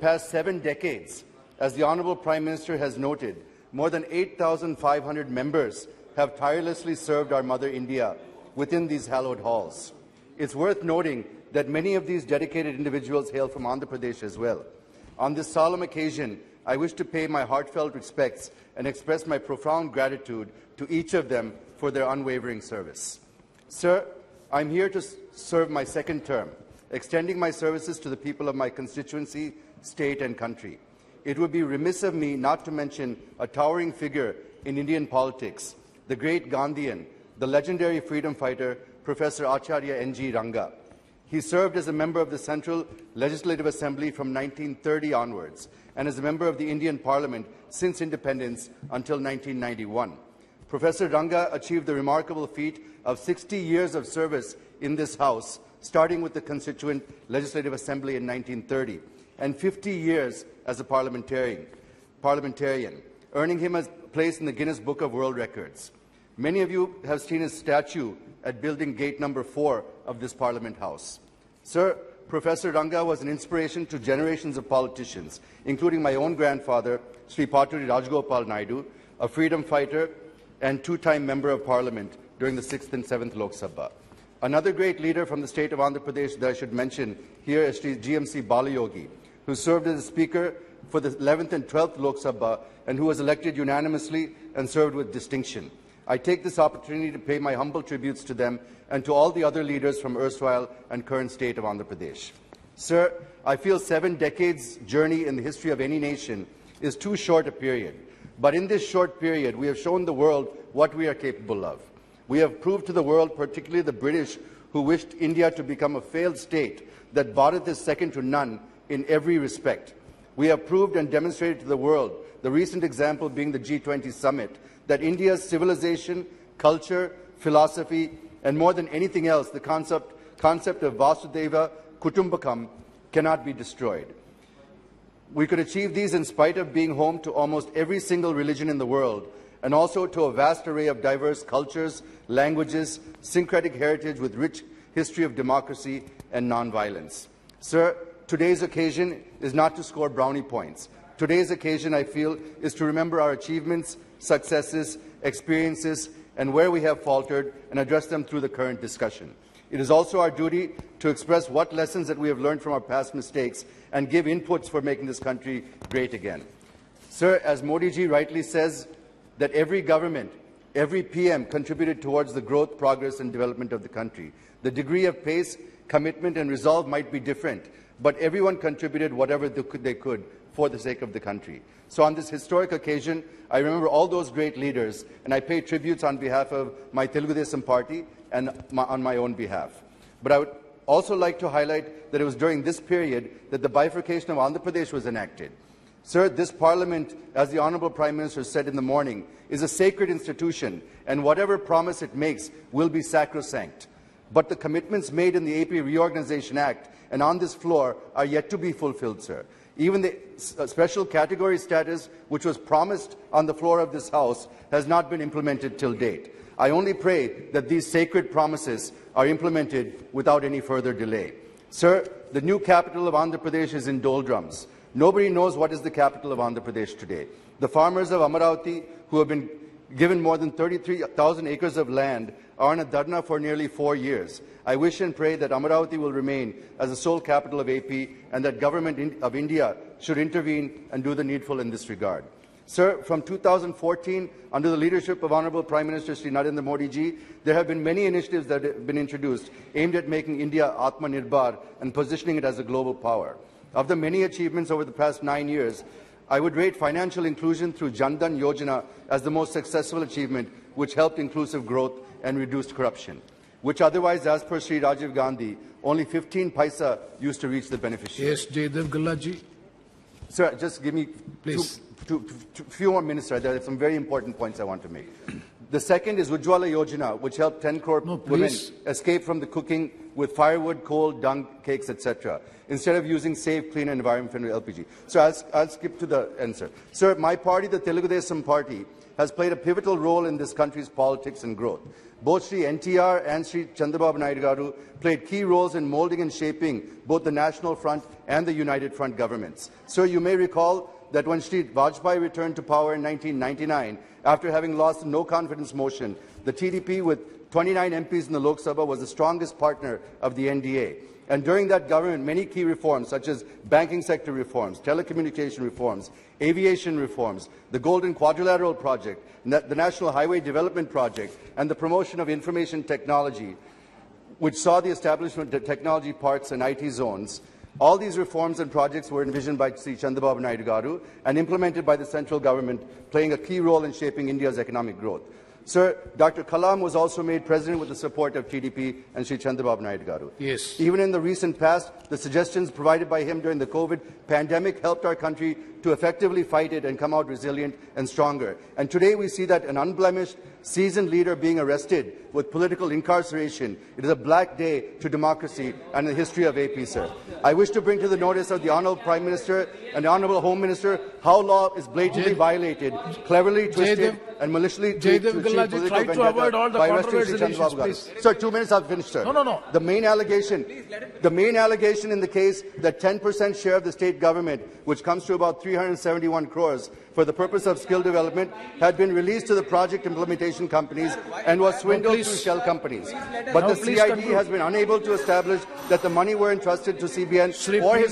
past 7 decades, as the Honourable Prime Minister has noted, more than 8,500 members have tirelessly served our Mother India within these hallowed halls. It's worth noting that many of these dedicated individuals hail from Andhra Pradesh as well. On this solemn occasion, I wish to pay my heartfelt respects and express my profound gratitude to each of them for their unwavering service. Sir, I'm here to serve my second term, extending my services to the people of my constituency, state and country. It would be remiss of me not to mention a towering figure in Indian politics, the great Gandhian, the legendary freedom fighter, Professor Acharya N.G. Ranga. He served as a member of the Central Legislative Assembly from 1930 onwards and as a member of the Indian Parliament since independence until 1991. Professor Ranga achieved the remarkable feat of 60 years of service in this House, starting with the Constituent Legislative Assembly in 1930, and 50 years as a parliamentarian, earning him a place in the Guinness Book of World Records. Many of you have seen his statue at Building Gate number 4 of this Parliament House. Sir, Professor Ranga was an inspiration to generations of politicians, including my own grandfather, Sri Paturi Rajgopal Naidu, a freedom fighter and two-time Member of Parliament during the 6th and 7th Lok Sabha. Another great leader from the state of Andhra Pradesh that I should mention here is Sri GMC Balayogi, who served as Speaker for the 11th and 12th Lok Sabha and who was elected unanimously and served with distinction. I take this opportunity to pay my humble tributes to them and to all the other leaders from erstwhile and current state of Andhra Pradesh. Sir, I feel 7 decades' journey in the history of any nation is too short a period. But in this short period, we have shown the world what we are capable of. We have proved to the world, particularly the British, who wished India to become a failed state, that Bharat is second to none in every respect. We have proved and demonstrated to the world, the recent example being the G20 summit, that India's civilization, culture, philosophy, and more than anything else, the concept of Vasudhaiva Kutumbakam cannot be destroyed. We could achieve these in spite of being home to almost every single religion in the world, and also to a vast array of diverse cultures, languages, syncretic heritage with rich history of democracy and non-violence. Sir, today's occasion is not to score brownie points. Today's occasion, I feel, is to remember our achievements, successes, experiences, and where we have faltered, and address them through the current discussion. It is also our duty to express what lessons that we have learned from our past mistakes and give inputs for making this country great again. Sir, as Modi ji rightly says, that every government, every PM contributed towards the growth, progress and development of the country. The degree of pace, commitment and resolve might be different, but everyone contributed whatever they could for the sake of the country. So on this historic occasion, I remember all those great leaders, and I pay tributes on behalf of my Telugu Desam party and on my own behalf. But I would also like to highlight that it was during this period that the bifurcation of Andhra Pradesh was enacted. Sir, this Parliament, as the Honourable Prime Minister said in the morning, is a sacred institution, and whatever promise it makes will be sacrosanct. But the commitments made in the AP Reorganisation Act and on this floor are yet to be fulfilled, sir. Even the special category status, which was promised on the floor of this House, has not been implemented till date. I only pray that these sacred promises are implemented without any further delay. Sir, the new capital of Andhra Pradesh is in doldrums. Nobody knows what is the capital of Andhra Pradesh today. The farmers of Amaravati, who have been given more than 33,000 acres of land, are in a dharna for nearly 4 years. I wish and pray that Amaravati will remain as the sole capital of AP and that Government of India should intervene and do the needful in this regard. Sir, from 2014, under the leadership of Honourable Prime Minister Sri Narendra Modi ji, there have been many initiatives that have been introduced aimed at making India Atmanirbhar and positioning it as a global power. Of the many achievements over the past 9 years, I would rate financial inclusion through Jan Dhan Yojana as the most successful achievement, which helped inclusive growth and reduced corruption, which otherwise, as per Sri Rajiv Gandhi, only 15 paisa used to reach the beneficiaries. Yes, Jayadev Galla ji. Sir, just give me few more minutes. Right? There are some very important points I want to make. The second is Ujjwala Yojana, which helped 10 crore women escape from the cooking with firewood, coal, dung, cakes, etc., instead of using safe, clean environment for LPG. So I'll skip to the answer. Sir, my party, the Telugu Desam Party, has played a pivotal role in this country's politics and growth. Both Sri NTR and Sri Chandrababu Naidu Garu played key roles in molding and shaping both the National Front and the United Front governments. Sir, you may recall that when Sri Vajpayee returned to power in 1999, after having lost the no-confidence motion, the TDP with 29 MPs in the Lok Sabha was the strongest partner of the NDA. And during that government, many key reforms, such as banking sector reforms, telecommunication reforms, aviation reforms, the Golden Quadrilateral Project, the National Highway Development Project, and the promotion of information technology, which saw the establishment of technology parks and IT zones. All these reforms and projects were envisioned by Sri Chandrababu Naidu Garu and implemented by the central government, playing a key role in shaping India's economic growth. Sir, Dr. Kalam was also made president with the support of TDP and Sri Chandrababu Naidu Garu. Yes. Even in the recent past, the suggestions provided by him during the COVID pandemic helped our country to effectively fight it and come out resilient and stronger. And today we see that an unblemished, seasoned leader being arrested with political incarceration. It is a black day to democracy and the history of AP, sir. I wish to bring to the notice of the Honourable Prime Minister and the Honourable Home Minister how law is blatantly violated, cleverly twisted and maliciously treated to achieve political vendetta by arresting Sri Chandrababu Garu. Sir, 2 minutes, I've finished, sir. No. The main allegation in the case that 10% share of the state government, which comes to about 371 crores, for the purpose of skill development, had been released to the project implementation companies and was swindled through shell companies. But the CID has been unable to establish that the money were entrusted to CBN or his